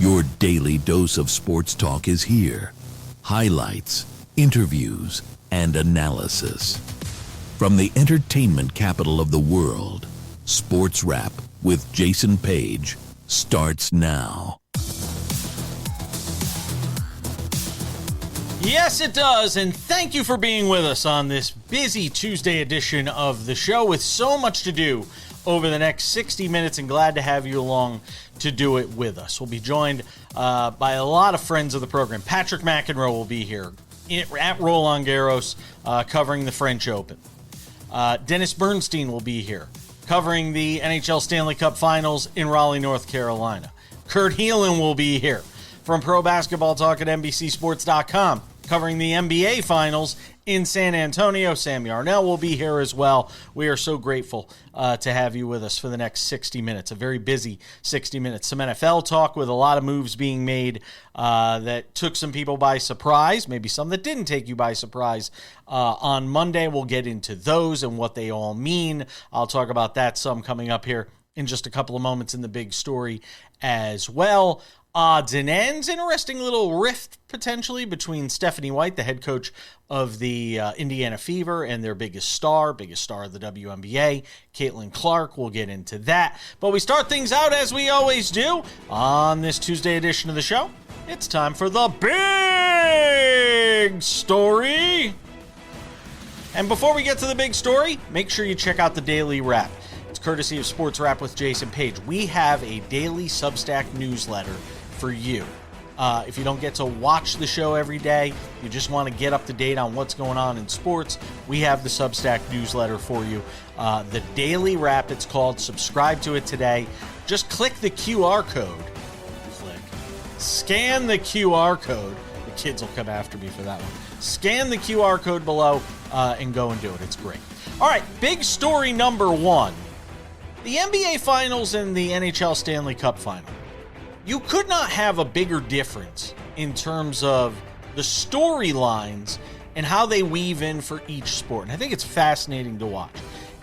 Your daily dose of sports talk is here. Highlights, interviews, and analysis. From the entertainment capital of the world, SportsWrap with Jason Page starts now. Yes, it does, and thank you for being with us on this busy Tuesday edition of the show with so much to do over the next 60 minutes, and glad to have you along to do it with us. We'll be joined by a lot of friends of the program. Patrick McEnroe will be here at Roland Garros covering the French Open. Dennis Bernstein will be here covering the NHL Stanley Cup Finals in Raleigh, North Carolina. Kurt Heelan will be here from Pro Basketball Talk at NBCSports.com covering the NBA Finals in San Antonio. Sam Yarnell will be here as well. We are so grateful to have you with us for the next 60 minutes, a very busy 60 minutes. Some NFL talk with a lot of moves being made that took some people by surprise, maybe some that didn't take you by surprise. On Monday, we'll get into those and what they all mean. I'll talk about that some coming up here in just a couple of moments in the big story as well. Odds and ends, interesting little rift potentially between Stephanie White, the head coach of the Indiana Fever, and their biggest star of the WNBA, Caitlin Clark. We'll get into that. But we start things out as we always do on this Tuesday edition of the show. It's time for the big story. And before we get to the big story, make sure you check out the Daily Wrap. It's courtesy of SportsWrap with Jason Page. We have a daily Substack newsletter for you. If you don't get to watch the show every day, you just want to get up to date on what's going on in sports, we have the Substack newsletter for you. The Daily Wrap, it's called. Subscribe to it today. Just click the QR code. Scan the QR code. The kids will come after me for that one. Scan the QR code below and go and do it. It's great. All right, big story number one. The NBA Finals and the NHL Stanley Cup Final. You could not have a bigger difference in terms of the storylines and how they weave in for each sport. And I think it's fascinating to watch.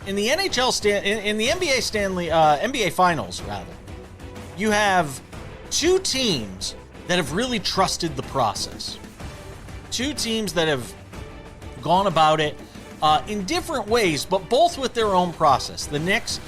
In the NBA Finals, you have two teams that have really trusted the process. Two teams that have gone about it in different ways, but both with their own process. The Knicks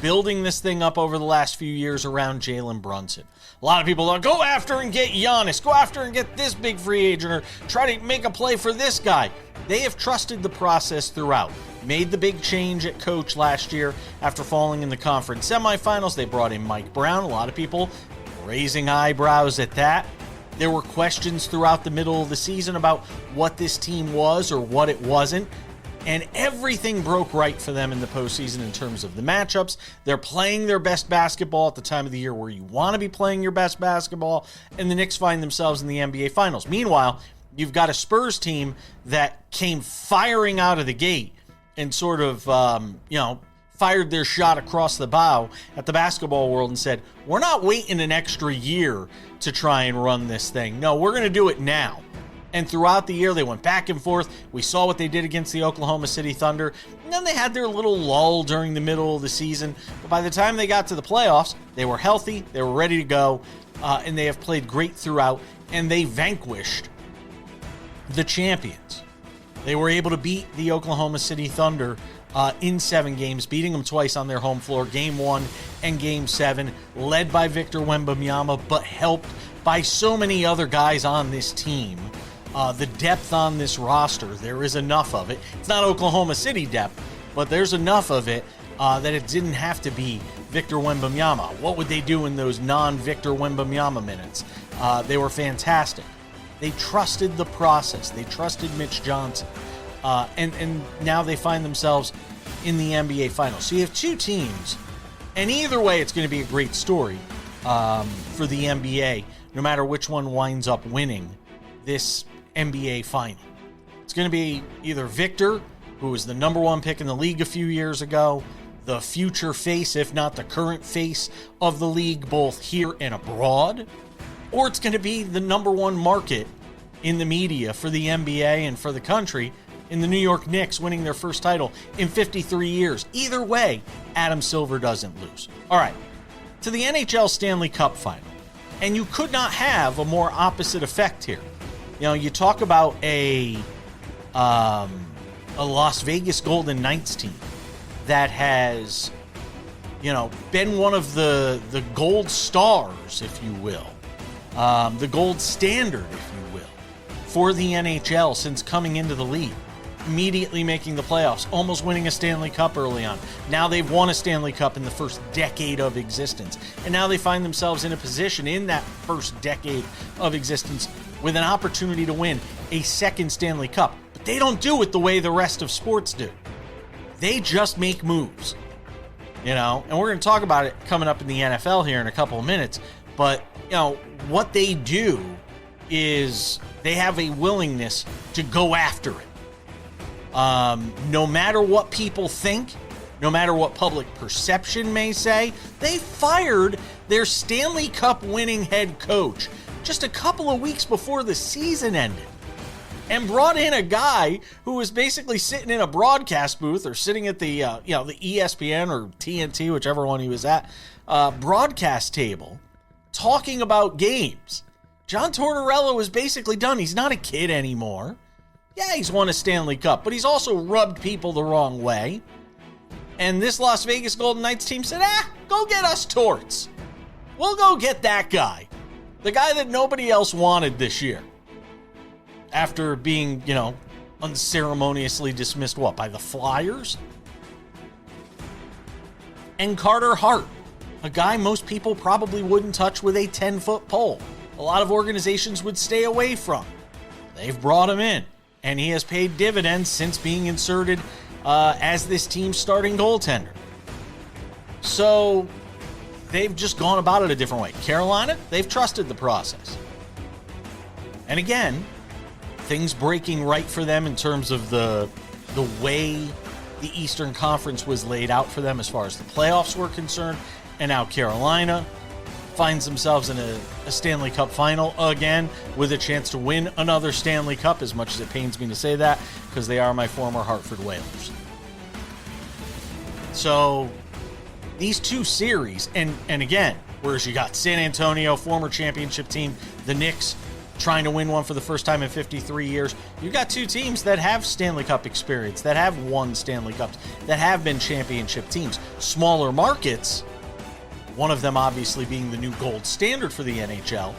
building this thing up over the last few years around Jalen Brunson. A lot of people are go after and get Giannis, go after and get this big free agent, or try to make a play for this guy. They have trusted the process throughout. Made the big change at coach last year after falling in the conference semifinals. They brought in Mike Brown. A lot of people raising eyebrows at that. There were questions throughout the middle of the season about what this team was or what it wasn't. And everything broke right for them in the postseason in terms of the matchups. They're playing their best basketball at the time of the year where you want to be playing your best basketball, and the Knicks find themselves in the NBA Finals. Meanwhile, you've got a Spurs team that came firing out of the gate and sort of, fired their shot across the bow at the basketball world and said, we're not waiting an extra year to try and run this thing. No, we're going to do it now. And throughout the year, they went back and forth. We saw what they did against the Oklahoma City Thunder. And then they had their little lull during the middle of the season. But by the time they got to the playoffs, they were healthy, they were ready to go, and they have played great throughout. And they vanquished the champions. They were able to beat the Oklahoma City Thunder in 7 games, beating them twice on their home floor, Game 1 and Game 7, led by Victor Wembanyama, but helped by so many other guys on this team. The depth on this roster, there is enough of it. It's not Oklahoma City depth, but there's enough of it that it didn't have to be Victor Wembanyama. What would they do in those non-Victor Wembanyama minutes? They were fantastic. They trusted the process. They trusted Mitch Johnson. And now they find themselves in the NBA Finals. So you have two teams, and either way it's going to be a great story for the NBA, no matter which one winds up winning this NBA Final. It's going to be either Victor, who was the number 1 pick in the league a few years ago, the future face, if not the current face of the league, both here and abroad, or it's going to be the number 1 market in the media for the NBA and for the country in the New York Knicks winning their first title in 53 years. Either way, Adam Silver doesn't lose. All right, to the NHL Stanley Cup Final. And you could not have a more opposite effect here. You talk about a Las Vegas Golden Knights team that has, been one of the gold stars, if you will, the gold standard, if you will, for the NHL since coming into the league. Immediately making the playoffs, almost winning a Stanley Cup early on. Now they've won a Stanley Cup in the first decade of existence. And now they find themselves in a position in that first decade of existence with an opportunity to win a second Stanley Cup. But they don't do it the way the rest of sports do. They just make moves. And we're going to talk about it coming up in the NFL here in a couple of minutes. But, what they do is they have a willingness to go after it. No matter what people think, no matter what public perception may say, they fired their Stanley Cup winning head coach just a couple of weeks before the season ended and brought in a guy who was basically sitting in a broadcast booth or sitting at the the ESPN or TNT, whichever one he was at, broadcast table talking about games. John Tortorella was basically done. He's not a kid anymore. Yeah, he's won a Stanley Cup, but he's also rubbed people the wrong way. And this Las Vegas Golden Knights team said, go get us Torts. We'll go get that guy. The guy that nobody else wanted this year. After being, unceremoniously dismissed, by the Flyers? And Carter Hart, a guy most people probably wouldn't touch with a 10-foot pole. A lot of organizations would stay away from. They've brought him in. And he has paid dividends since being inserted as this team's starting goaltender. So they've just gone about it a different way. Carolina, they've trusted the process. And again, things breaking right for them in terms of the way the Eastern Conference was laid out for them as far as the playoffs were concerned. And now Carolina finds themselves in a Stanley Cup final again with a chance to win another Stanley Cup, as much as it pains me to say that, because they are my former Hartford Whalers. So these two series, and again, whereas you got San Antonio, former championship team, the Knicks trying to win one for the first time in 53 years, you got two teams that have Stanley Cup experience, that have won Stanley Cups, that have been championship teams. Smaller markets, one of them obviously being the new gold standard for the NHL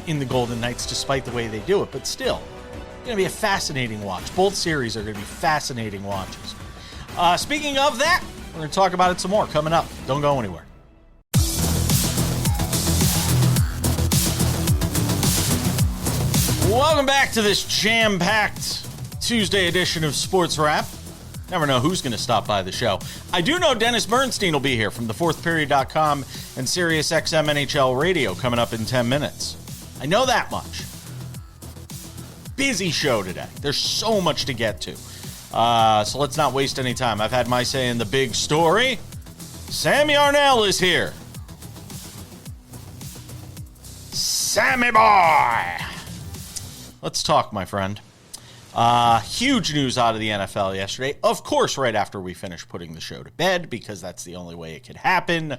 in the Golden Knights, despite the way they do it. But still, it's going to be a fascinating watch. Both series are going to be fascinating watches. Speaking of that, we're going to talk about it some more coming up. Don't go anywhere. Welcome back to this jam-packed Tuesday edition of SportsWrap. Never know who's going to stop by the show. I do know Dennis Bernstein will be here from thefourthperiod.com and SiriusXM NHL Radio coming up in 10 minutes. I know that much. Busy show today. There's so much to get to. So let's not waste any time. I've had my say in the big story. Sam Yarnell is here. Sammy boy! Let's talk, my friend. Huge news out of the NFL yesterday. Of course, right after we finished putting the show to bed, because that's the only way it could happen.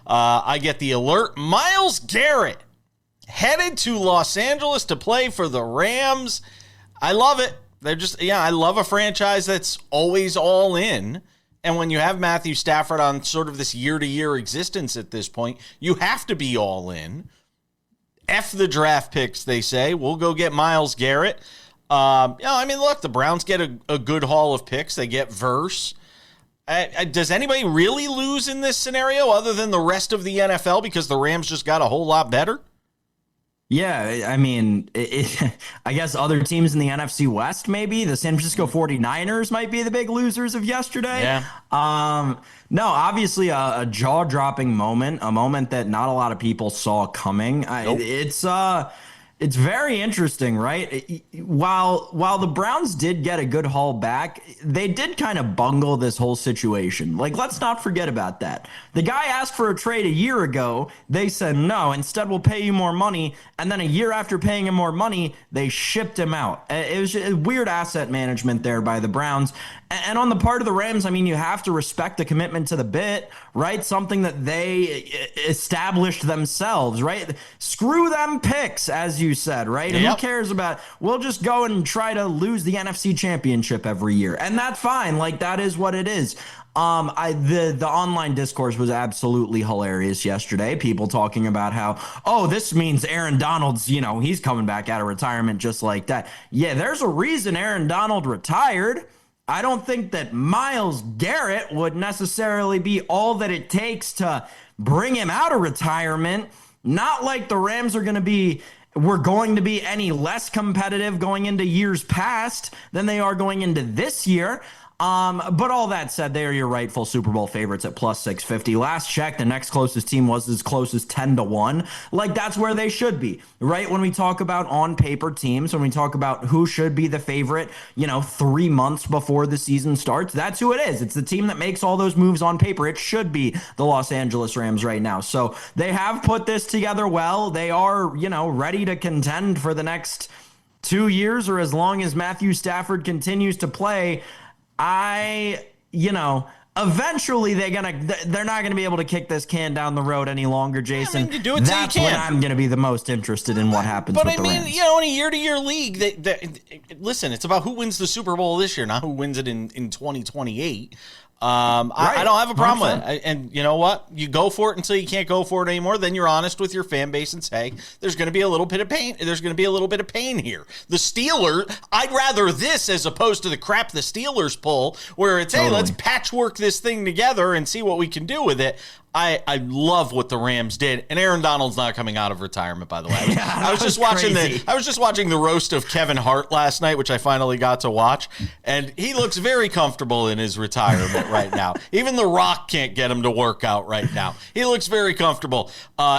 I get the alert. Myles Garrett headed to Los Angeles to play for the Rams. I love it. I love a franchise that's always all in. And when you have Matthew Stafford on sort of this year-to-year existence at this point, you have to be all in. F the draft picks, they say. We'll go get Myles Garrett. Look, the Browns get a good haul of picks. They get Verse. Does anybody really lose in this scenario other than the rest of the NFL because the Rams just got a whole lot better? Yeah, I guess other teams in the NFC West, maybe the San Francisco 49ers might be the big losers of yesterday. Yeah. No, obviously a jaw-dropping moment, a moment that not a lot of people saw coming. Nope. It's very interesting, right? While the Browns did get a good haul back, they did kind of bungle this whole situation. Like, let's not forget about that. The guy asked for a trade a year ago. They said, no, instead we'll pay you more money. And then a year after paying him more money, they shipped him out. It was just weird asset management there by the Browns. And on the part of the Rams, I mean, you have to respect the commitment to the bit, right? Something that they established themselves, right? Screw them picks, as you said, right? And who cares about, we'll just go and try to lose the NFC Championship every year. And that's fine. Like, that is what it is. The online discourse was absolutely hilarious yesterday. People talking about how, oh, this means Aaron Donald's, he's coming back out of retirement just like that. Yeah, there's a reason Aaron Donald retired. I don't think that Myles Garrett would necessarily be all that it takes to bring him out of retirement. Not like the Rams we're going to be any less competitive going into years past than they are going into this year. But all that said, they are your rightful Super Bowl favorites at plus 650. Last check, the next closest team was as close as 10-1. Like, that's where they should be, right? When we talk about on paper teams, when we talk about who should be the favorite, 3 months before the season starts, that's who it is. It's the team that makes all those moves on paper. It should be the Los Angeles Rams right now. So they have put this together well. They are, ready to contend for the next 2 years or as long as Matthew Stafford continues to play. Eventually they're not gonna be able to kick this can down the road any longer, Jason. You do it That's when I'm gonna be the most interested in what happens with the Rams. In a year-to-year league, listen, it's about who wins the Super Bowl this year, not who wins it in 2028. Right. I don't have a problem with it. And you know what? You go for it until you can't go for it anymore. Then you're honest with your fan base and say, there's going to be a little bit of pain. There's going to be a little bit of pain here. The Steelers, I'd rather this as opposed to the crap the Steelers pull, where it's, hey, let's patchwork this thing together and see what we can do with it. I love what the Rams did, and Aaron Donald's not coming out of retirement, by the way. I was just watching the roast of Kevin Hart last night, which I finally got to watch, and he looks very comfortable in his retirement right now. Even The Rock can't get him to work out right now. He looks very comfortable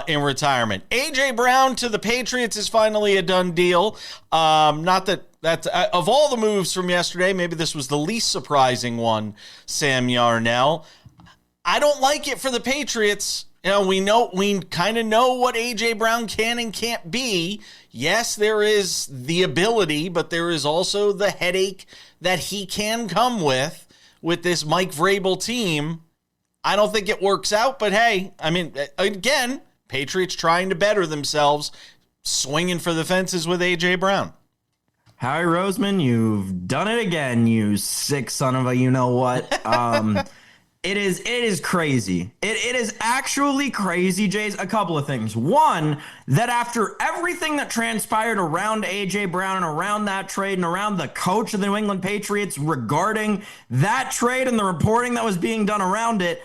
in retirement. A.J. Brown to the Patriots is finally a done deal. Not that that's of all the moves from yesterday, maybe this was the least surprising one, Sam Yarnell. I don't like it for the Patriots. We kind of know what A.J. Brown can and can't be. Yes, there is the ability, but there is also the headache that he can come with this Mike Vrabel team. I don't think it works out, but hey, I mean, again, Patriots trying to better themselves, swinging for the fences with A.J. Brown. Howie Roseman, you've done it again, you sick son of a you-know-what. It is crazy. It is actually crazy, Jays. A couple of things. One, that after everything that transpired around A.J. Brown and around that trade and around the coach of the New England Patriots regarding that trade and the reporting that was being done around it,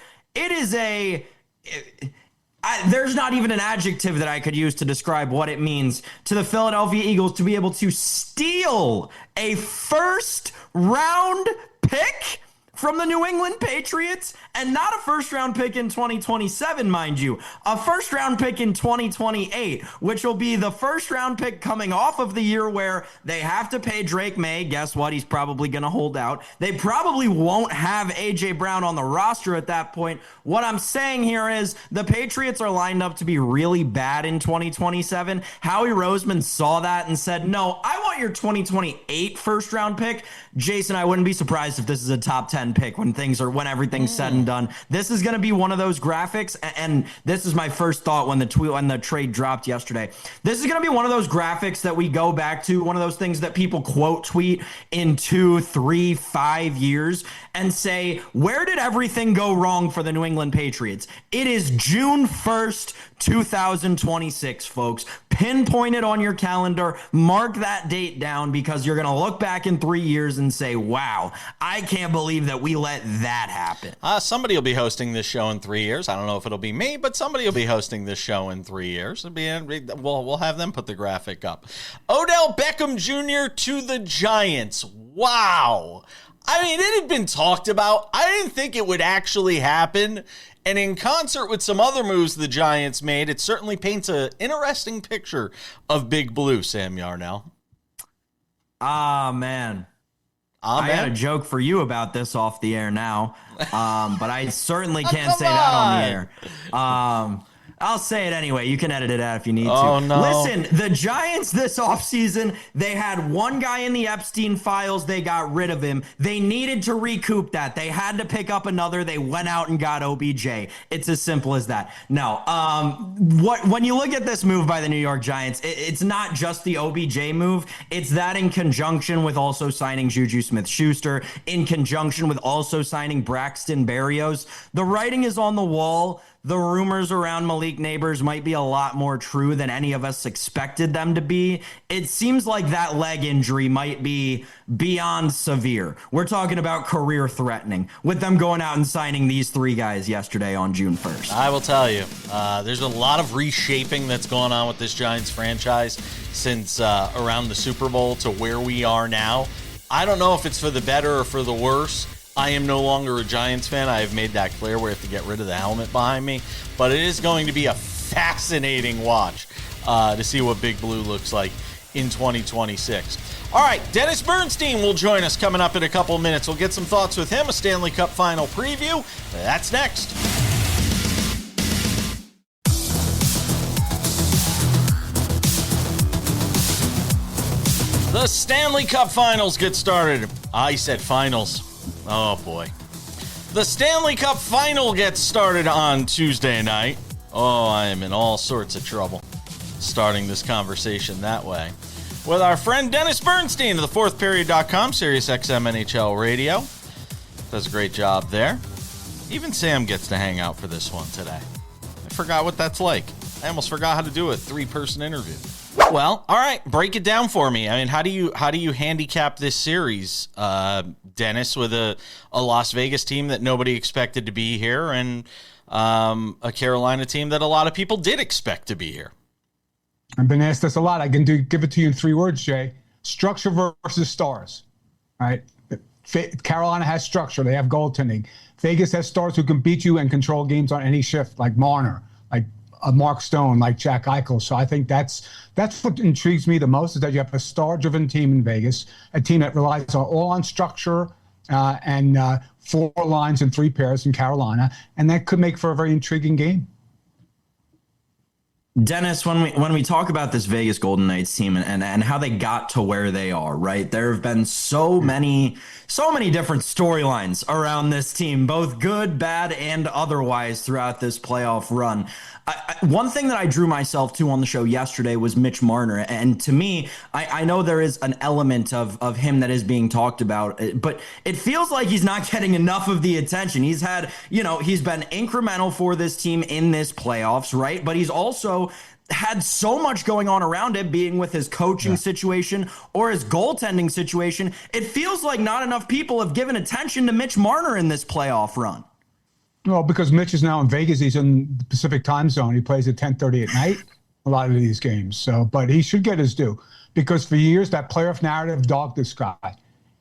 there's not even an adjective that I could use to describe what it means to the Philadelphia Eagles to be able to steal a first-round pick from the New England Patriots, and not a first-round pick in 2027, mind you, a first-round pick in 2028, which will be the first-round pick coming off of the year where they have to pay Drake May. Guess what? He's probably going to hold out. They probably won't have A.J. Brown on the roster at that point. What I'm saying here is the Patriots are lined up to be really bad in 2027. Howie Roseman saw that and said, no, I want your 2028 first-round pick. Jason, I wouldn't be surprised if this is a top 10 pick when everything's said and done. This is going to be one of those graphics, and this is my first thought when the trade dropped yesterday. This is going to be one of those graphics that we go back to, one of those things that people quote tweet in 2, 3, 5 years and say, where did everything go wrong for the New England Patriots? It is June 1st, 2026, folks. Pinpoint it on your calendar. Mark that date down, because you're going to look back in 3 years and say, wow, I can't believe that we let that happen. Somebody will be hosting this show in 3 years. I don't know if it'll be me, but somebody will be hosting this show in 3 years. We'll have them put the graphic up. Odell Beckham Jr. to the Giants. Wow. I mean, it had been talked about. I didn't think it would actually happen. And in concert with some other moves the Giants made, it certainly paints an interesting picture of Big Blue, Sam Yarnell. Man. I got a joke for you about this off the air now, but I certainly can't say that on the air. I'll say it anyway. You can edit it out if you need to. Oh, no. Listen, the Giants this offseason, they had one guy in the Epstein files. They got rid of him. They needed to recoup that. They had to pick up another. They went out and got OBJ. It's as simple as that. No, when you look at this move by the New York Giants, it's not just the OBJ move. It's that in conjunction with also signing Juju Smith-Schuster, in conjunction with also signing Braxton Berrios. The writing is on the wall. The rumors around Malik Neighbors might be a lot more true than any of us expected them to be. It seems like that leg injury might be beyond severe. We're talking about career threatening with them going out and signing these three guys yesterday on June 1st. I will tell you, there's a lot of reshaping that's going on with this Giants franchise since around the Super Bowl to where we are now. I don't know if it's for the better or for the worse. I am no longer a Giants fan. I have made that clear. We have to get rid of the helmet behind me. But it is going to be a fascinating watch to see what Big Blue looks like in 2026. All right, Dennis Bernstein will join us coming up in a couple of minutes. We'll get some thoughts with him, a Stanley Cup Final preview. That's next. The Stanley Cup Finals get started. I said finals. Oh, boy. The Stanley Cup Final gets started on Tuesday night. Oh, I am in all sorts of trouble starting this conversation that way. With our friend Dennis Bernstein of thefourthperiod.com, SiriusXM NHL Radio. Does a great job there. Even Sam gets to hang out for this one today. I forgot what that's like. I almost forgot how to do a 3-person interview. Well, all right, break it down for me. I mean, how do you handicap this series, Dennis, with a Las Vegas team that nobody expected to be here and a Carolina team that a lot of people did expect to be here? I've been asked this a lot. I can give it to you in 3 words, Jay. Structure versus stars. All right. Carolina has structure. They have goaltending. Vegas has stars who can beat you and control games on any shift, like Marner, like Mark Stone, like Jack Eichel. So I think that's what intrigues me the most, is that you have a star-driven team in Vegas, a team that relies all on structure and 4 lines and 3 pairs in Carolina, and that could make for a very intriguing game. Dennis, when we talk about this Vegas Golden Knights team and how they got to where they are, right? There have been so many different storylines around this team, both good, bad, and otherwise throughout this playoff run. One thing that I drew myself to on the show yesterday was Mitch Marner. And to me, I know there is an element of him that is being talked about, but it feels like he's not getting enough of the attention. He's had, he's been incremental for this team in this playoffs, right? But he's also had so much going on around it, being with his coaching situation or his goaltending situation. It feels like not enough people have given attention to Mitch Marner in this playoff run. Well, because Mitch is now in Vegas, he's in the Pacific time zone. He plays at 10:30 at night, a lot of these games. So, but he should get his due, because for years that playoff narrative dogged this guy.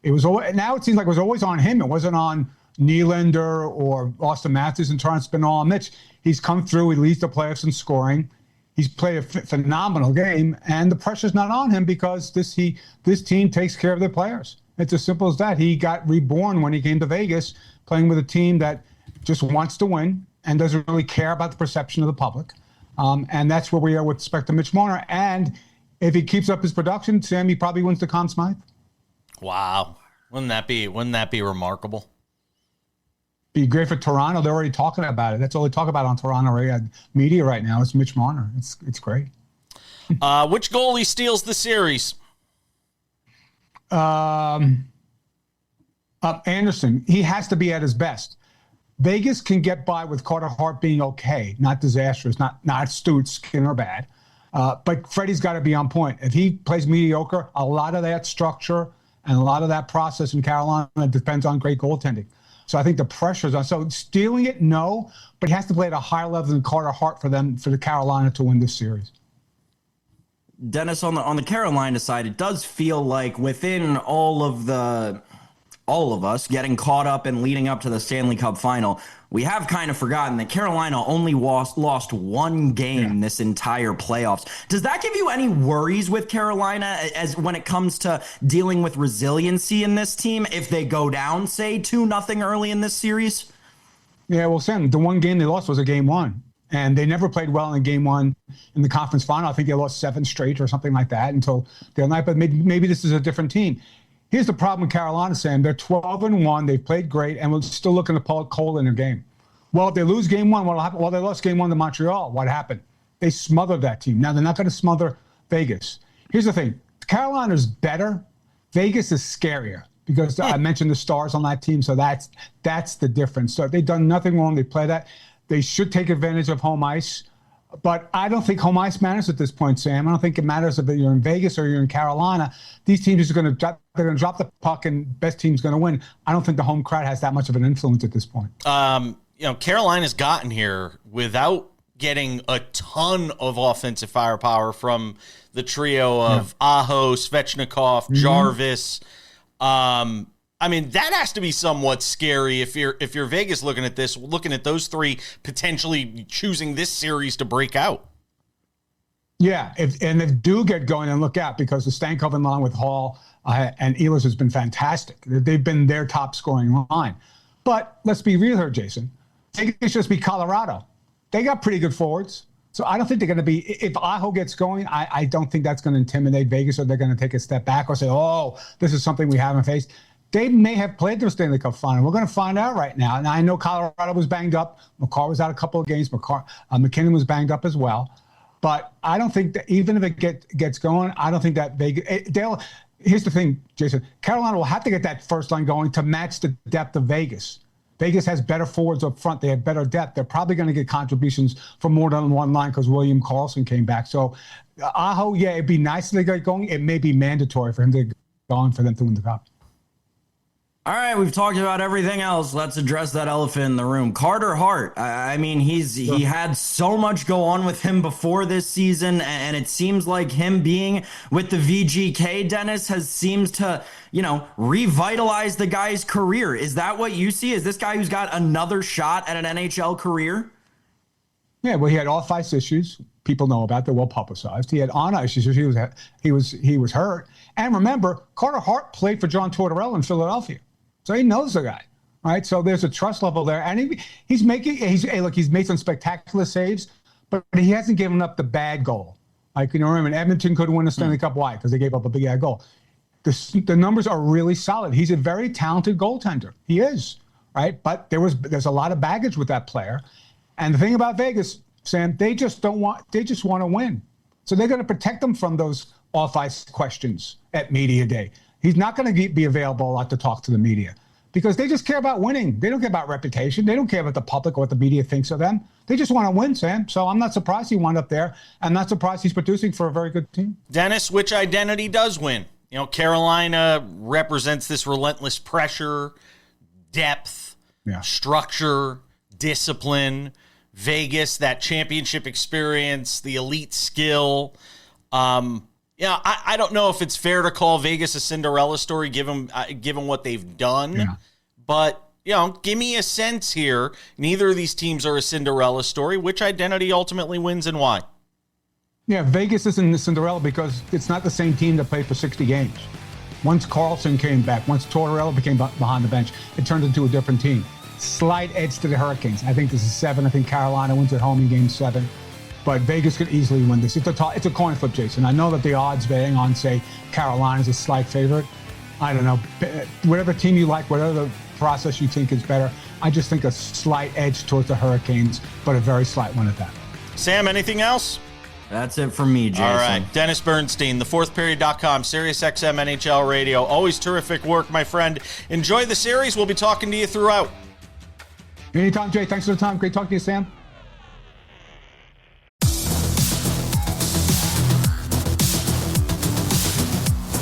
Now it seems like it was always on him. It wasn't on Nylander or Austin Matthews and Torrance. It's been all on Mitch. He's come through. He leads the playoffs in scoring. He's played a phenomenal game, and the pressure's not on him because this team takes care of their players. It's as simple as that. He got reborn when he came to Vegas, playing with a team that just wants to win and doesn't really care about the perception of the public. And that's where we are with respect to Mitch Marner. And if he keeps up his production, Sam, he probably wins the Conn Smythe. Wow. Wouldn't that be remarkable? Be great for Toronto. They're already talking about it. That's all they talk about on Toronto media right now. It's Mitch Marner. It's great. Which goalie steals the series? Anderson. He has to be at his best. Vegas can get by with Carter Hart being okay, not disastrous, not Stuart Skinner bad. But Freddie's got to be on point. If he plays mediocre, a lot of that structure and a lot of that process in Carolina depends on great goaltending. So I think the pressure's on. So stealing it, no, but he has to play at a higher level than Carter Hart for the Carolina to win this series. Dennis, on the Carolina side, it does feel like within all of the all of us, getting caught up and leading up to the Stanley Cup Final, we have kind of forgotten that Carolina only lost one game this entire playoffs. Does that give you any worries with Carolina as when it comes to dealing with resiliency in this team if they go down, say, 2-0 early in this series? Yeah, well, Sam, the one game they lost was a game one. And they never played well in game one in the conference final. I think they lost 7 straight or something like that until the other night. But maybe this is a different team. Here's the problem with Carolina, Sam. They're 12-1. They've played great, and we're still looking to pull a coal in their game. Well, if they lose game one, what'll happen? Well, they lost game one to Montreal. What happened? They smothered that team. Now, they're not going to smother Vegas. Here's the thing. Carolina's better. Vegas is scarier because I mentioned the stars on that team, so that's the difference. So they've done nothing wrong. They play that. They should take advantage of home ice. But I don't think home ice matters at this point, Sam. I don't think it matters if you're in Vegas or you're in Carolina. These teams are going to drop the puck, and best team's going to win. I don't think the home crowd has that much of an influence at this point. Carolina's gotten here without getting a ton of offensive firepower from the trio of Aho, Svechnikov, Jarvis. That has to be somewhat scary if you're Vegas looking at those three potentially choosing this series to break out. Yeah, if do get going, and look out, because the Stankov in line with Hall and Ehlers has been fantastic. They've been their top scoring line. But let's be real here, Jason. Vegas just be Colorado. They got pretty good forwards. So I don't think they're going to be, if Aho gets going, I don't think that's going to intimidate Vegas, or they're going to take a step back or say, oh, this is something we haven't faced. They may have played their Stanley Cup Final. We're going to find out right now. And I know Colorado was banged up. McCarr was out a couple of games. McKinnon was banged up as well. But I don't think that even if it gets going, I don't think that here's the thing, Jason. Carolina will have to get that first line going to match the depth of Vegas. Vegas has better forwards up front. They have better depth. They're probably going to get contributions from more than one line because William Karlsson came back. So Aho, it'd be nice if they get going. It may be mandatory for him to go on for them to win the cup. All right, we've talked about everything else. Let's address that elephant in the room. Carter Hart. He had so much go on with him before this season, and it seems like him being with the VGK, Dennis, seems to, revitalize the guy's career. Is that what you see? Is this guy who's got another shot at an NHL career? Yeah, well, he had off-ice issues. People know about. They're well publicized. He had on-ice issues. He was hurt. And remember, Carter Hart played for John Tortorella in Philadelphia. So he knows the guy, right? So there's a trust level there, and he's made some spectacular saves, but he hasn't given up the bad goal. Like, remember, Edmonton could win the Stanley Cup. Why? Because they gave up a big goal. The numbers are really solid. He's a very talented goaltender. He is, right? But there's a lot of baggage with that player, and the thing about Vegas, Sam, they just want to win. So they're going to protect them from those off-ice questions at media day. He's not going to be available a lot to talk to the media because they just care about winning. They don't care about reputation. They don't care about the public or what the media thinks of them. They just want to win, Sam. So I'm not surprised he wound up there. I'm not surprised he's producing for a very good team. Dennis, which identity does win? Carolina represents this relentless pressure, depth, structure, discipline. Vegas, that championship experience, the elite skill. I don't know if it's fair to call Vegas a Cinderella story given what they've done, but give me a sense here. Neither of these teams are a Cinderella story. Which identity ultimately wins and why? Yeah, Vegas isn't the Cinderella because it's not the same team that played for 60 games. Once Karlsson came back, once Tortorella became behind the bench, it turned into a different team. Slight edge to the Hurricanes. I think this is 7. I think Carolina wins at home in Game 7. But Vegas could easily win this. It's a coin flip, Jason. I know that the odds betting on, say, Carolina is a slight favorite. I don't know. Whatever team you like, whatever process you think is better, I just think a slight edge towards the Hurricanes, but a very slight one at that. Sam, anything else? That's it for me, Jason. All right. Dennis Bernstein, thefourthperiod.com, SiriusXM NHL Radio. Always terrific work, my friend. Enjoy the series. We'll be talking to you throughout. Anytime, Jay. Thanks for the time. Great talking to you, Sam.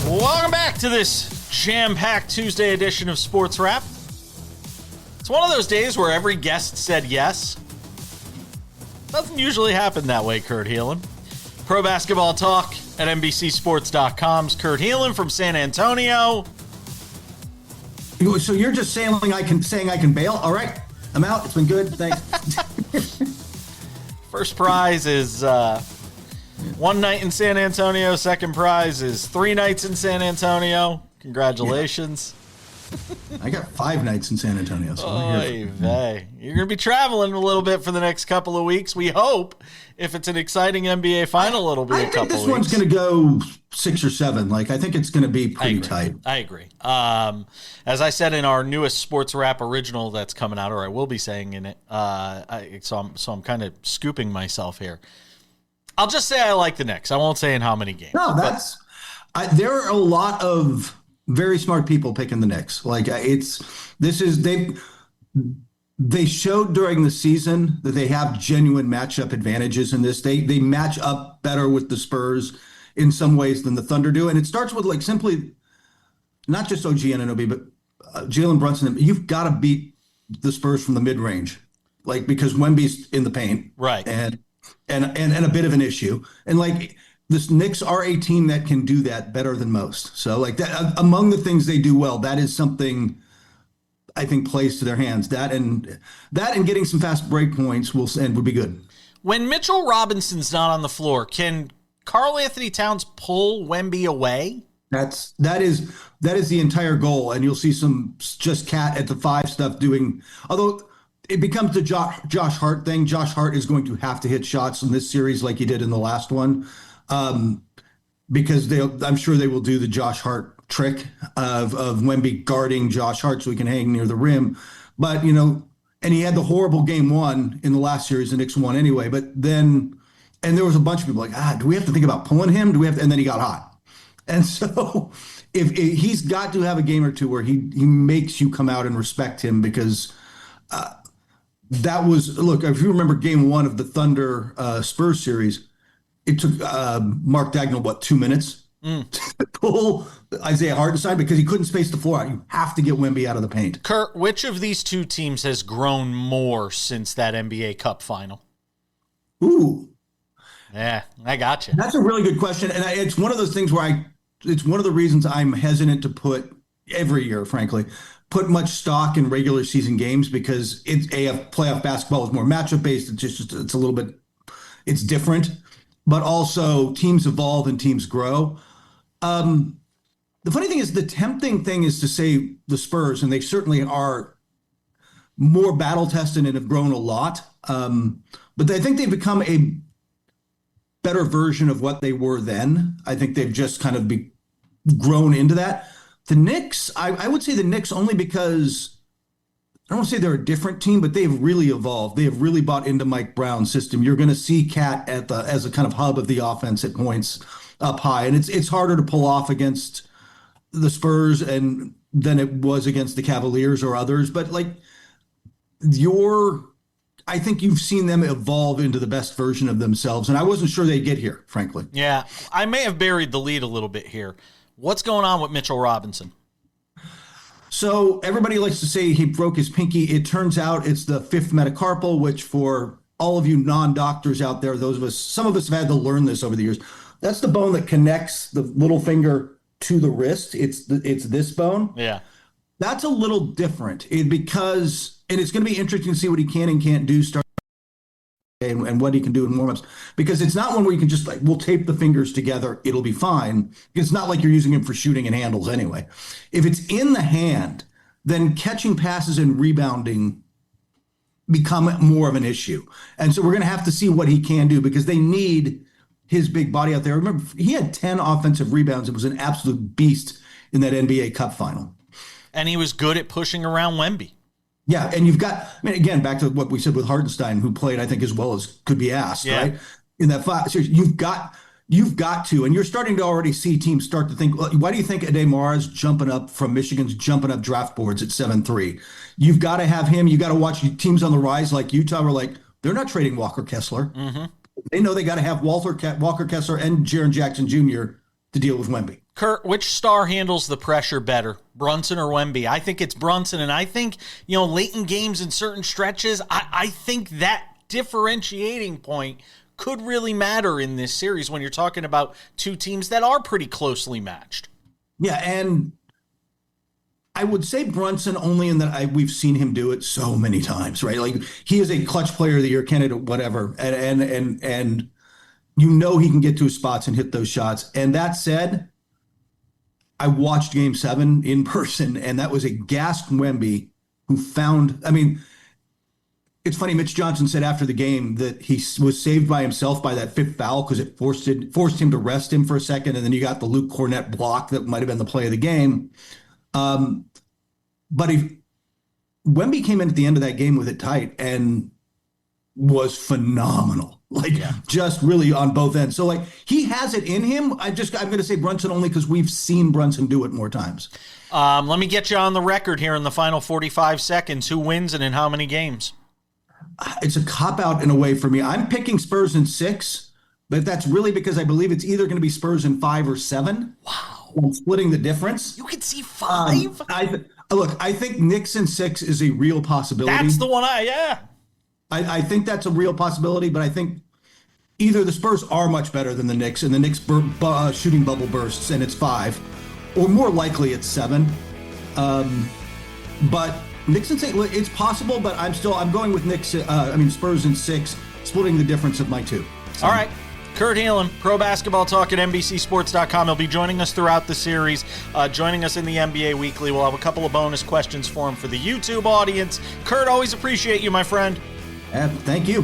Welcome back to this jam-packed Tuesday edition of SportsWrap. It's one of those days where every guest said yes. Doesn't usually happen that way, Kurt Heelan. Pro basketball talk at NBCSports.com's Kurt Heelan from San Antonio. So you're just saying I can bail? All right, I'm out. It's been good. Thanks. First prize is 1 night in San Antonio. Second prize is 3 nights in San Antonio. Congratulations. I got 5 nights in San Antonio. So Oy vey. You're going to be traveling a little bit for the next couple of weeks. We hope. If it's an exciting NBA final, it'll be a couple of weeks. I think this one's going to go 6 or 7. I think it's going to be pretty tight. I agree. As I said in our newest Sports Wrap original that's coming out, or I will be saying in it, so I'm kind of scooping myself here. I'll just say I like the Knicks. I won't say in how many games. No, there are a lot of very smart people picking the Knicks. They showed during the season that they have genuine matchup advantages in this. They match up better with the Spurs in some ways than the Thunder do. And it starts with simply not just OG Anunoby, but Jalen Brunson. You've got to beat the Spurs from the mid-range, because Wemby's in the paint. Right. And a bit of an issue. And this Knicks are a team that can do that better than most. So that among the things they do well, that is something I think plays to their hands. That and getting some fast break points would be good. When Mitchell Robinson's not on the floor, can Karl Anthony Towns pull Wemby away? That is the entire goal. And you'll see some just Cat at the 5 stuff doing, although it becomes the Josh Hart thing. Josh Hart is going to have to hit shots in this series like he did in the last one. Because I'm sure they will do the Josh Hart trick of Wemby guarding Josh Hart so he can hang near the rim. But, and he had the horrible game 1 in the last series, the Knicks won anyway. But then, and there was a bunch of people do we have to think about pulling him? And then he got hot. And so if he's got to have a game or two where he makes you come out and respect him, because that was, look, if you remember game 1 of the Thunder Spurs series, it took Mark Dagnall, 2 minutes to pull Isaiah Hartenstein because he couldn't space the floor out. You have to get Wemby out of the paint. Kurt, which of these two teams has grown more since that NBA Cup final? Ooh. Yeah, I got you. That's a really good question. And it's one of those things where it's one of the reasons I'm hesitant to put every year, frankly, put much stock in regular season games, because playoff basketball is more matchup based. It's a little bit, it's different. But also teams evolve and teams grow. The funny thing is, the tempting thing is to say the Spurs, and they certainly are more battle tested and have grown a lot. But I think they've become a better version of what they were then. I think they've just kind of grown into that. The Knicks, I would say the Knicks only because I don't want to say they're a different team, but they've really evolved. They have really bought into Mike Brown's system. You're going to see Cat as a kind of hub of the offense at points up high. And it's harder to pull off against the Spurs than it was against the Cavaliers or others. But I think you've seen them evolve into the best version of themselves. And I wasn't sure they'd get here, frankly. Yeah, I may have buried the lead a little bit here. What's going on with Mitchell Robinson? So everybody likes to say he broke his pinky. It turns out it's the 5th metacarpal, which for all of you non-doctors out there, some of us have had to learn this over the years. That's the bone that connects the little finger to the wrist. It's this bone. Yeah. That's a little different because it's going to be interesting to see what he can and can't do and what he can do in warmups, because it's not one where you can just we'll tape the fingers together, it'll be fine. It's not like you're using him for shooting and handles anyway. If it's in the hand, then catching passes and rebounding become more of an issue. And so we're going to have to see what he can do, because they need his big body out there. Remember, he had 10 offensive rebounds. It was an absolute beast in that NBA Cup final. And he was good at pushing around Wemby. Yeah, and you've got, again, back to what we said with Hartenstein, who played, I think, as well as could be asked, right? In that 5 series, you've got to, and you're starting to already see teams start to think, why do you think Ade Mara's jumping up from Michigan's jumping up draft boards at 7-3? You've got to have him. You got to watch teams on the rise like Utah were they're not trading Walker Kessler. Mm-hmm. They know they got to have Walker Kessler and Jaren Jackson Jr. to deal with Wemby. Kurt, which star handles the pressure better, Brunson or Wemby? I think it's Brunson, and I think, late in games in certain stretches, I think that differentiating point could really matter in this series when you're talking about two teams that are pretty closely matched. Yeah, and I would say Brunson only in that we've seen him do it so many times, right? Like he is a clutch player of the year candidate, whatever, and you know he can get to his spots and hit those shots. And that said, I watched Game 7 in person, and that was a gassed Wemby who found. I mean, it's funny. Mitch Johnson said after the game that he was saved by himself by that fifth foul because it forced him to rest him for a second, and then you got the Luke Cornett block that might have been the play of the game. But Wemby came in at the end of that game with it tight and was phenomenal. Just really on both ends. So he has it in him. I'm going to say Brunson only because we've seen Brunson do it more times. Let me get you on the record here in the final 45 seconds. Who wins and in how many games? It's a cop-out in a way for me. I'm picking Spurs in 6, but that's really because I believe it's either going to be Spurs in 5 or 7. Wow. I'm splitting the difference. You could see 5? I think Knicks in 6 is a real possibility. That's the one I think that's a real possibility, but I think either the Spurs are much better than the Knicks, and the Knicks shooting bubble bursts, and it's 5, or more likely it's 7. But Knicks in 6, it's possible, but I'm going with Spurs in 6, splitting the difference of my 2. So. All right. Kurt Heelan, Pro Basketball Talk at NBCSports.com. He'll be joining us throughout the series, joining us in the NBA Weekly. We'll have a couple of bonus questions for him for the YouTube audience. Kurt, always appreciate you, my friend. Thank you.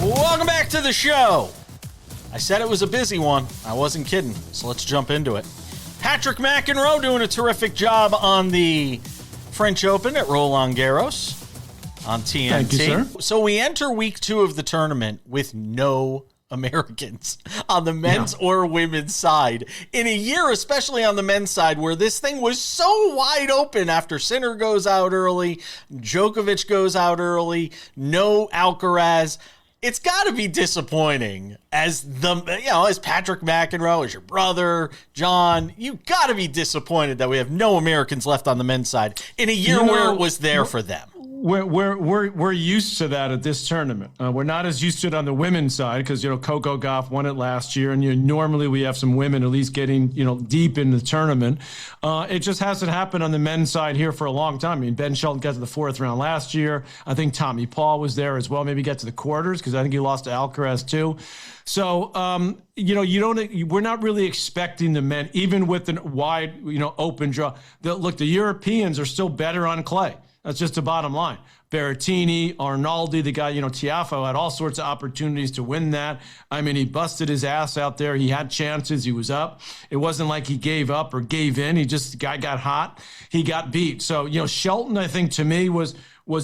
Welcome back to the show. I said it was a busy one. I wasn't kidding, so let's jump into it. Patrick McEnroe doing a terrific job on the French Open at Roland Garros on TNT. Thank you, sir. So we enter week 2 of the tournament with no Americans on the men's or women's side. In a year, especially on the men's side, where this thing was so wide open after Sinner goes out early, Djokovic goes out early, no Alcaraz. It's got to be disappointing as Patrick McEnroe, as your brother, John. You got to be disappointed that we have no Americans left on the men's side in a year where it was there for them. We're used to that at this tournament. We're not as used to it on the women's side because Coco Gauff won it last year, and normally we have some women at least getting deep in the tournament. It just hasn't happened on the men's side here for a long time. I mean, Ben Shelton got to the 4th round last year. I think Tommy Paul was there as well. Maybe get to the quarters because I think he lost to Alcaraz too. So we're not really expecting the men, even with the wide open draw. The Europeans are still better on clay. That's just the bottom line. Berrettini, Arnaldi, the guy, Tiafoe had all sorts of opportunities to win that. I mean, he busted his ass out there. He had chances. He was up. It wasn't like he gave up or gave in. The guy got hot. He got beat. So, Shelton, I think, to me, was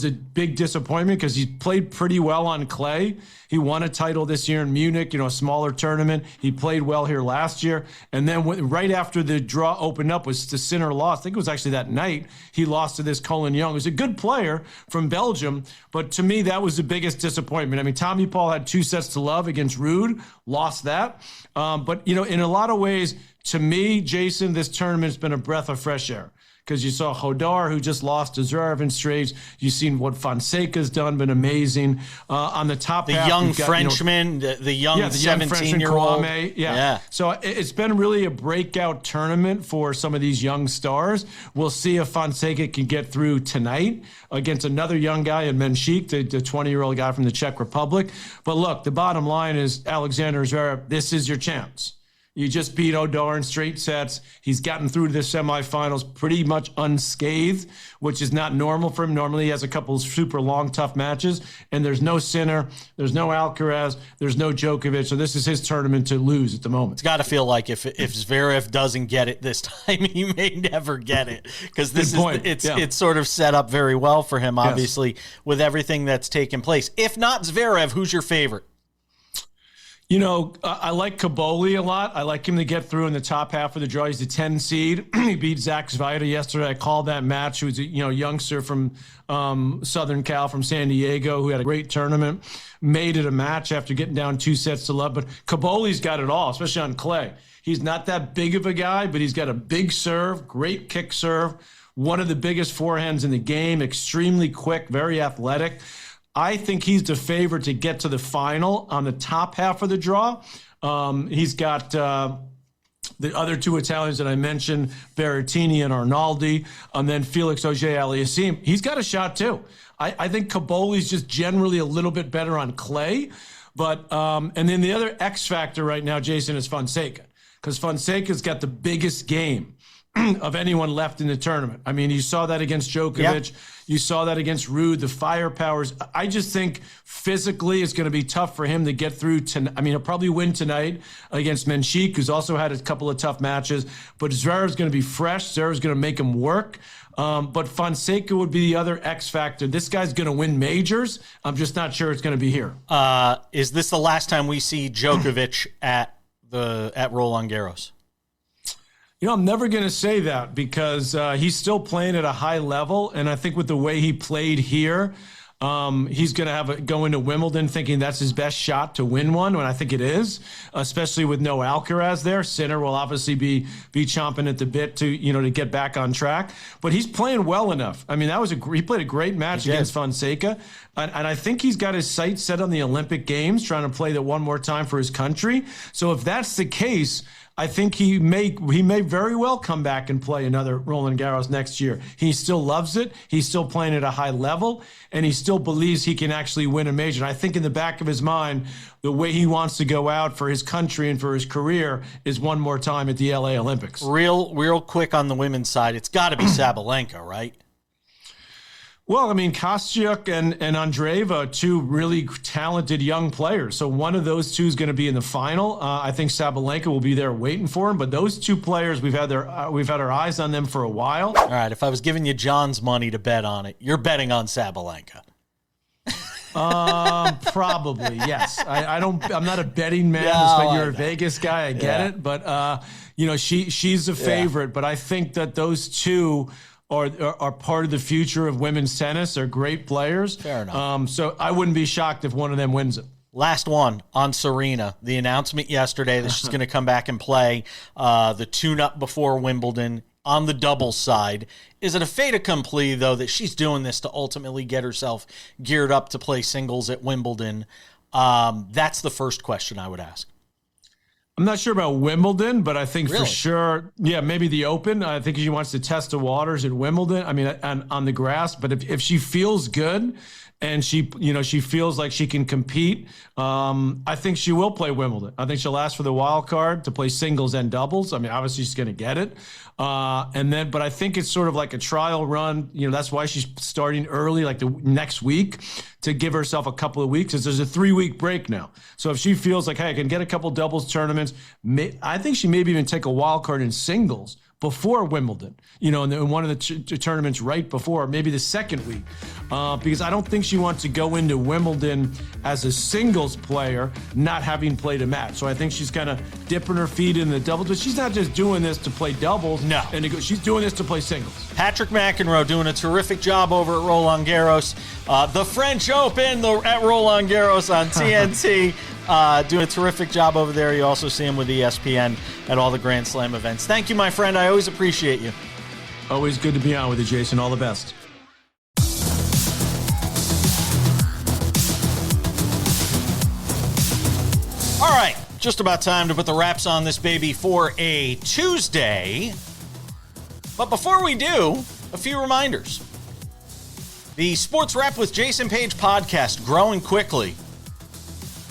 a big disappointment because he played pretty well on clay. He won a title this year in Munich, a smaller tournament. He played well here last year. And then right after the draw opened up was the Sinner loss. I think it was actually that night he lost to this Colin Young, who's a good player from Belgium. But to me, that was the biggest disappointment. I mean, Tommy Paul had 2 sets to love against Ruud, lost that. But, in a lot of ways, to me, Jason, this tournament's been a breath of fresh air. Because you saw Hodar, who just lost to Zverev in straights. You've seen what Fonseca's done, been amazing. On the top the half, young Frenchman, the young 17-year-old. Yeah. So it's been really a breakout tournament for some of these young stars. We'll see if Fonseca can get through tonight against another young guy in Menchik, the 20-year-old guy from the Czech Republic. But look, the bottom line is Alexander Zverev, this is your chance. You just beat Hodar in straight sets. He's gotten through to the semifinals pretty much unscathed, which is not normal for him. Normally he has a couple of super long, tough matches, and there's no Sinner, there's no Alcaraz, there's no Djokovic, so this is his tournament to lose at the moment. It's got to feel like if Zverev doesn't get it this time, he may never get it because it's sort of set up very well for him, obviously, with everything that's taken place. If not Zverev, who's your favorite? I like Kaboli a lot. I like him to get through in the top half of the draw. He's a 10 seed. He beat Zach Zvida yesterday. I called that match. He was a youngster from Southern Cal, from San Diego, who had a great tournament. Made it a match after getting down 2 sets to love. But Kaboli's got it all, especially on clay. He's not that big of a guy, but he's got a big serve, great kick serve, one of the biggest forehands in the game, extremely quick, very athletic. I think he's the favorite to get to the final on the top half of the draw. He's got the other two Italians that I mentioned, Berrettini and Arnaldi, and then Felix Auger-Aliassime. He's got a shot too. I think Caboli's just generally a little bit better on clay. But and then the other X factor right now, Jason, is Fonseca, because Fonseca's got the biggest game of anyone left in the tournament. I mean, you saw that against Djokovic. Yep. You saw that against Ruud, the firepowers. I just think physically it's going to be tough for him to get through. I mean, he'll probably win tonight against Menchik, who's also had a couple of tough matches. But Zverev's going to be fresh. Zverev's going to make him work. But Fonseca would be the other X factor. This guy's going to win majors. I'm just not sure it's going to be here. Is this the last time we see Djokovic at Roland Garros? You know, I'm never going to say that because he's still playing at a high level. And I think with the way he played here, he's going to go into Wimbledon thinking that's his best shot to win one, when I think it is, especially with no Alcaraz there. Sinner will obviously be chomping at the bit to get back on track. But he's playing well enough. I mean, he played a great match against Fonseca. And I think he's got his sights set on the Olympic Games, trying to play that one more time for his country. So if that's the case, I think he may very well come back and play another Roland Garros next year. He still loves it. He's still playing at a high level, and he still believes he can actually win a major. And I think in the back of his mind, the way he wants to go out for his country and for his career is one more time at the LA Olympics. Real quick on the women's side, it's got to be Sabalenka, right? Well, I mean, Kostyuk and Andreeva, two really talented young players. So one of those two is going to be in the final. I think Sabalenka will be there waiting for him. But those two players, we've had our eyes on them for a while. All right, if I was giving you John's money to bet on it, you're betting on Sabalenka. Probably, yes. I'm not a betting man. You're a Vegas guy. I get it. But she's a favorite. But I think that those two are part of the future of women's tennis. They're great players. Fair enough. So I wouldn't be shocked if one of them wins it. Last one on Serena. The announcement yesterday that she's going to come back and play the tune-up before Wimbledon on the doubles side. Is it a fait accompli, though, that she's doing this to ultimately get herself geared up to play singles at Wimbledon? That's the first question I would ask. I'm not sure about Wimbledon, but I think for sure, maybe the Open. I think she wants to test the waters at Wimbledon. I mean, on the grass. But if she feels good and she feels like she can compete, I think she will play Wimbledon. I think she'll ask for the wild card to play singles and doubles. I mean, obviously she's going to get it. But I think it's sort of like a trial run. That's why she's starting early, like the next week, to give herself a couple of weeks, because there's a 3-week break now. So if she feels like, hey, I can get a couple doubles tournaments, I think she maybe even take a wild card in singles before Wimbledon, in one of the tournaments right before, maybe the second week, because I don't think she wants to go into Wimbledon as a singles player not having played a match. So I think she's kind of dipping her feet in the doubles, but she's not just doing this to play doubles. No. She's doing this to play singles. Patrick McEnroe doing a terrific job over at Roland Garros. The French Open at Roland Garros on TNT. Doing a terrific job over there. You also see him with ESPN at all the Grand Slam events. Thank you, my friend. I always appreciate you. Always good to be on with you, Jason. All the best. All right, just about time to put the wraps on this baby for a Tuesday. But before we do, a few reminders. The Sports Wrap with Jason Page podcast, growing quickly.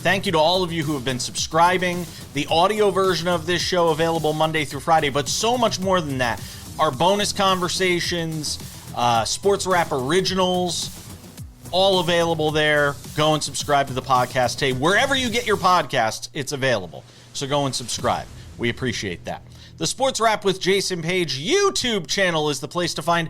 Thank you to all of you who have been subscribing. The audio version of this show available Monday through Friday, but so much more than that. Our bonus conversations, Sports Wrap originals, all available there. Go and subscribe to the podcast. Hey, wherever you get your podcasts, it's available. So go and subscribe. We appreciate that. The Sports Wrap with Jason Page YouTube channel is the place to find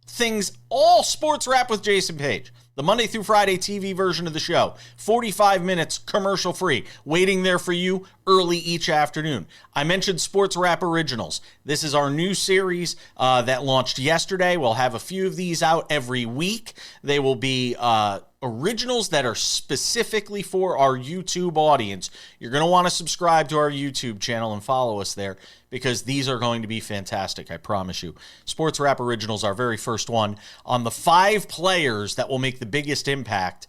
things, all Sports Wrap with Jason Page. The Monday through Friday TV version of the show, 45 minutes commercial free, waiting there for you early each afternoon. I mentioned Sports Wrap Originals. This is our new series that launched yesterday. We'll have a few of these out every week. They will be originals that are specifically for our YouTube audience. You're going to want to subscribe to our YouTube channel and follow us there, because these are going to be fantastic, I promise you. Sports Wrap Originals, our very first one, on the 5 players that will make the biggest impact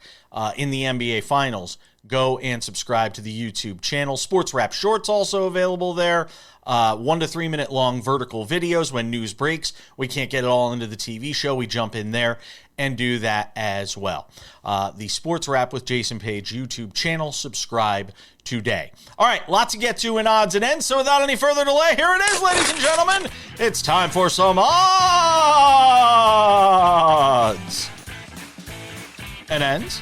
in the NBA Finals, go and subscribe to the YouTube channel. SportsWrap Shorts also available there. 1 to 3 minute long vertical videos when news breaks. We can't get it all into the TV show. We jump in there and do that as well. The Sports Wrap with Jason Page YouTube channel. Subscribe today. All right, lots to get to in odds and ends. So without any further delay, here it is, ladies and gentlemen. It's time for some odds and ends.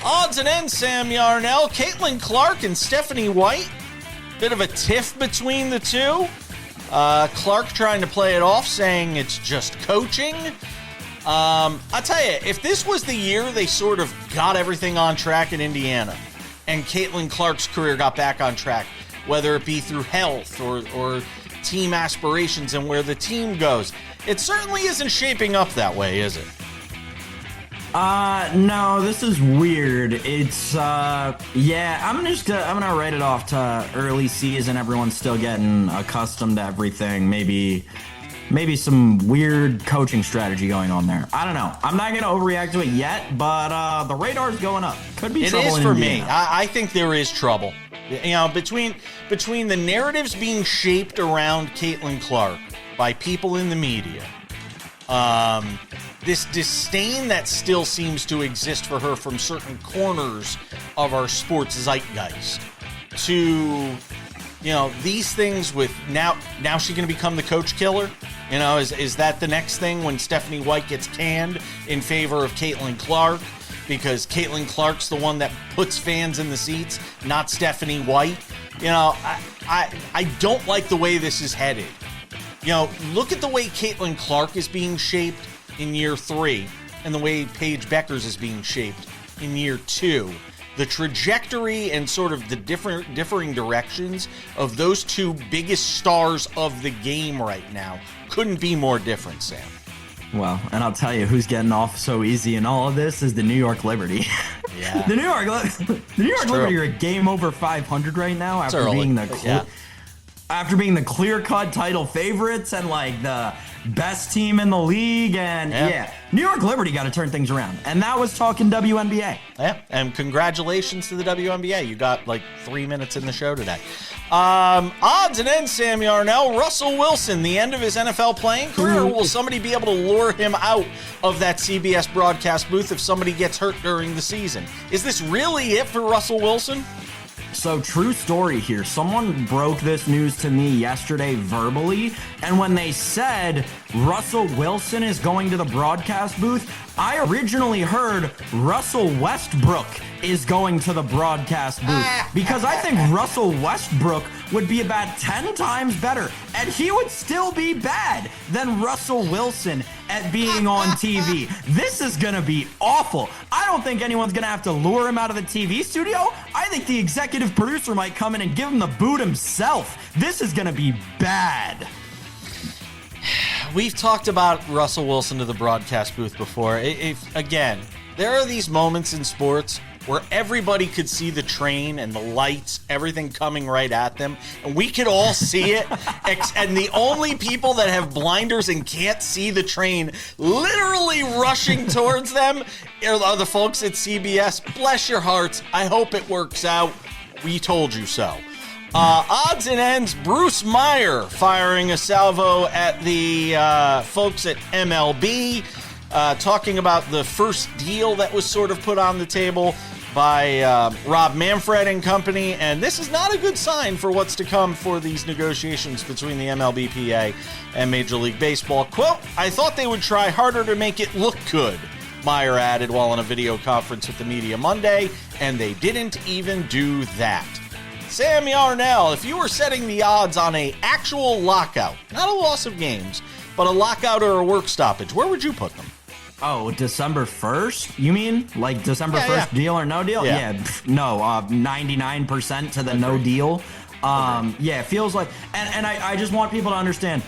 Odds and ends, Sam Yarnell, Caitlin Clark, and Stephanie White. Bit of a tiff between the two. Clark trying to play it off, saying it's just coaching. I'll tell you, if this was the year they sort of got everything on track in Indiana and Caitlin Clark's career got back on track, whether it be through health or team aspirations and where the team goes, it certainly isn't shaping up that way, is it? No, this is weird. It's, I'm gonna write it off to early season. Everyone's still getting accustomed to everything. Maybe some weird coaching strategy going on there. I don't know. I'm not gonna overreact to it yet, but the radar's going up. Could be trouble. It is for me. I think there is trouble. You know, between the narratives being shaped around Caitlin Clark by people in the media, this disdain that still seems to exist for her from certain corners of our sports zeitgeist, to, you know, these things with now she's going to become the coach killer. You know, is that the next thing when Stephanie White gets canned in favor of Caitlin Clark? Because Caitlin Clark's the one that puts fans in the seats, not Stephanie White. You know, I don't like the way this is headed. You know, look at the way Caitlin Clark is being shaped in year 3 and the way Paige Beckers is being shaped in year 2. The trajectory and sort of the differing directions of those two biggest stars of the game right now couldn't be more different, Sam. Well, and I'll tell you who's getting off so easy in all of this is the New York Liberty. Yeah. The New York Liberty are a game over 500 right now after being after being the clear-cut title favorites and like the best team in the league. And New York Liberty got to turn things around. And that was talking WNBA. Yeah, and congratulations to the WNBA. You got like 3 minutes in the show today. Odds and ends, Sam Yarnell. Russell Wilson, the end of his NFL playing career, or will somebody be able to lure him out of that CBS broadcast booth if somebody gets hurt during the season? Is this really it for Russell Wilson? So, true story here. Someone broke this news to me yesterday verbally, and when they said Russell Wilson is going to the broadcast booth, I originally heard Russell Westbrook is going to the broadcast booth, because I think Russell Westbrook would be about 10 times better, and he would still be bad than Russell Wilson at being on TV. This is going to be awful. I don't think anyone's going to have to lure him out of the TV studio. I think the executive producer might come in and give him the boot himself. This is going to be bad. We've talked about Russell Wilson to the broadcast booth before. Again, there are these moments in sports where everybody could see the train and the lights, everything coming right at them, and we could all see it, and the only people that have blinders and can't see the train literally rushing towards them are the folks at CBS. Bless your hearts. I hope it works out. We told you so. Odds and ends, Bruce Meyer firing a salvo at the folks at MLB, talking about the first deal that was sort of put on the table by Rob Manfred and company, and this is not a good sign for what's to come for these negotiations between the MLBPA and Major League Baseball. Quote, I thought they would try harder to make it look good, Meyer added while on a video conference with the media Monday, and they didn't even do that. Sam Yarnell, if you were setting the odds on an actual lockout, not a loss of games, but a lockout or a work stoppage, where would you put them? Oh, December 1st? You mean? Like December 1st, deal or no deal? Yeah. No, 99% to the no deal. Yeah, it feels like, and I just want people to understand,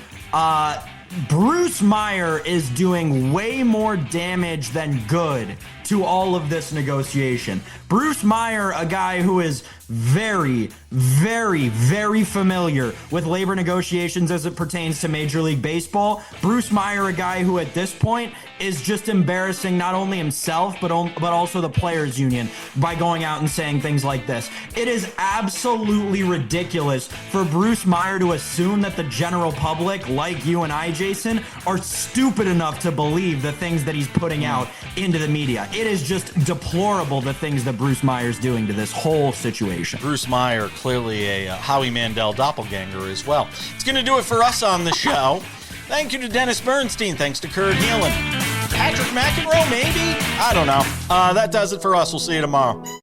Bruce Meyer is doing way more damage than good to all of this negotiation. Bruce Meyer, a guy who is very, very, very familiar with labor negotiations as it pertains to Major League Baseball. Bruce Meyer, a guy who at this point is just embarrassing not only himself, but also the players union by going out and saying things like this. It is absolutely ridiculous for Bruce Meyer to assume that the general public, like you and I, Jason, are stupid enough to believe the things that he's putting out into the media. It is just deplorable, the things that Bruce Meyer's doing to this whole situation. Bruce Meyer, clearly a Howie Mandel doppelganger as well. It's going to do it for us on the show. Thank you to Dennis Bernstein. Thanks to Kurt Heelan. Patrick McEnroe, maybe? I don't know. That does it for us. We'll see you tomorrow.